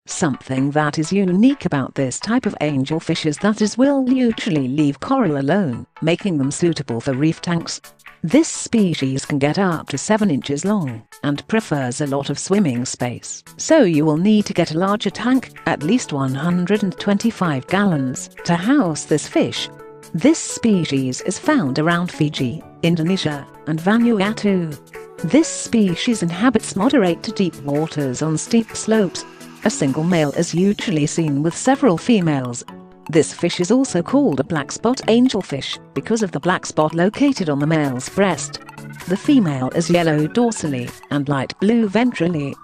Something that is unique about this type of angelfish is that it will usually leave coral alone, making them suitable for reef tanks. This species can get up to 7 inches long and prefers a lot of swimming space, so you will need to get a larger tank, at least 125 gallons, to house this fish. This species is found around Fiji, Indonesia, and Vanuatu. This species inhabits moderate to deep waters on steep slopes. A single male is usually seen with several females. This fish is also called a blackspot angelfish because of the black spot located on the male's breast. The female is yellow dorsally and light blue ventrally.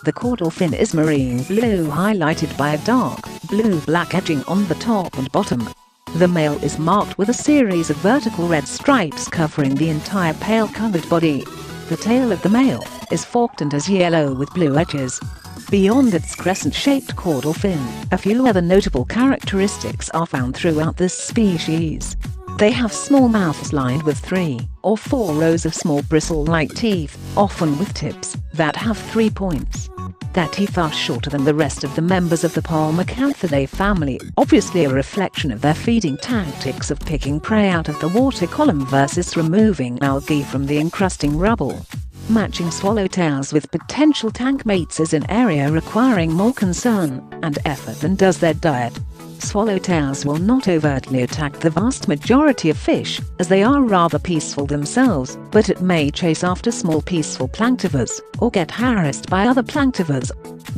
The caudal fin is marine blue highlighted by a dark blue-black edging on the top and bottom. The male is marked with a series of vertical red stripes covering the entire pale-colored body. The tail of the male is forked and has yellow with blue edges. Beyond its crescent-shaped caudal fin, a few other notable characteristics are found throughout this species. They have small mouths lined with 3 or 4 rows of small bristle-like teeth, often with tips that have 3 points. Their teeth are shorter than the rest of the members of the Pomacanthidae family, obviously a reflection of their feeding tactics of picking prey out of the water column versus removing algae from the encrusting rubble. Matching swallowtails with potential tank mates is an area requiring more concern and effort than does their diet. Swallowtails will not overtly attack the vast majority of fish, as they are rather peaceful themselves, but it may chase after small peaceful planktivores or get harassed by other planktivores.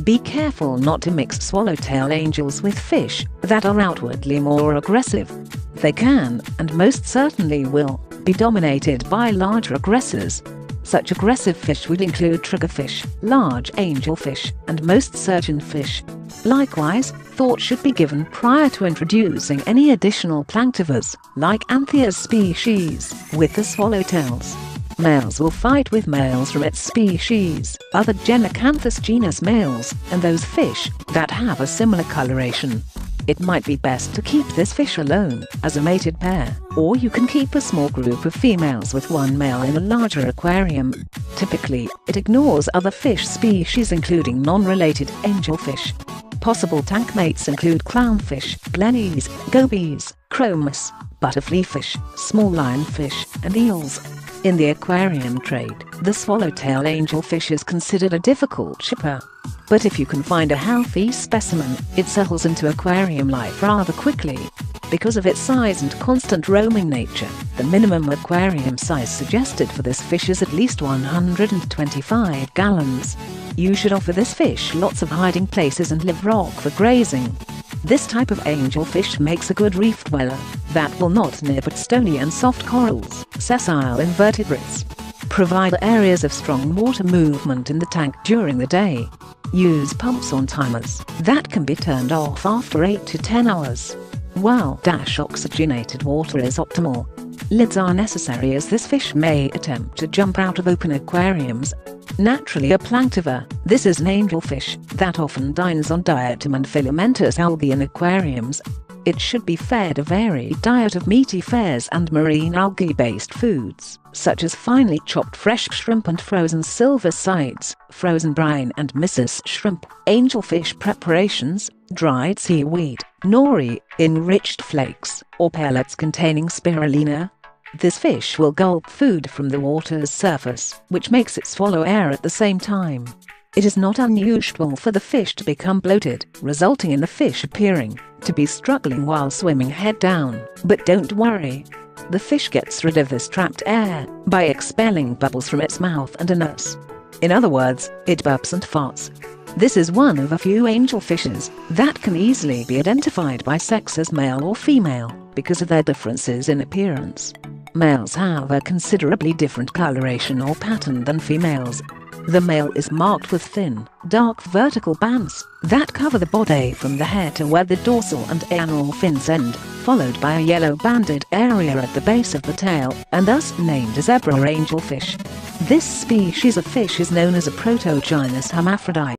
Be careful not to mix swallowtail angels with fish that are outwardly more aggressive. They can, and most certainly will, be dominated by larger aggressors. Such aggressive fish would include triggerfish, large angelfish, and most surgeonfish. Likewise, thought should be given prior to introducing any additional planktivores, like Anthea's species, with the swallowtails. Males will fight with males from its species, other Genicanthus genus males, and those fish that have a similar coloration. It might be best to keep this fish alone, as a mated pair, or you can keep a small group of females with one male in a larger aquarium. Typically, it ignores other fish species including non-related angelfish. Possible tank mates include clownfish, blennies, gobies, chromis, butterflyfish, small lionfish, and eels. In the aquarium trade, the swallowtail angelfish is considered a difficult shipper. But if you can find a healthy specimen, it settles into aquarium life rather quickly. Because of its size and constant roaming nature, the minimum aquarium size suggested for this fish is at least 125 gallons. You should offer this fish lots of hiding places and live rock for grazing. This type of angelfish makes a good reef dweller that will not nib at stony and soft corals, sessile invertebrates. Provide areas of strong water movement in the tank during the day. Use pumps on timers that can be turned off after 8 to 10 hours. While oxygenated water is optimal. Lids are necessary as this fish may attempt to jump out of open aquariums. Naturally a planktivore, this is an angelfish that often dines on diatom and filamentous algae in aquariums. It should be fed a varied diet of meaty fare and marine algae-based foods, such as finely chopped fresh shrimp and frozen silver sides, frozen brine and missus shrimp, angelfish preparations, dried seaweed, nori, enriched flakes, or pellets containing spirulina. This fish will gulp food from the water's surface, which makes it swallow air at the same time. It is not unusual for the fish to become bloated, resulting in the fish appearing to be struggling while swimming head down. But don't worry. The fish gets rid of this trapped air by expelling bubbles from its mouth and anus. In other words, it burps and farts. This is one of a few angelfishes that can easily be identified by sex as male or female because of their differences in appearance. Males have a considerably different coloration or pattern than females. The male is marked with thin, dark vertical bands that cover the body from the head to where the dorsal and anal fins end, followed by a yellow banded area at the base of the tail, and thus named a zebra angelfish. This species of fish is known as a protogenous hermaphrodite.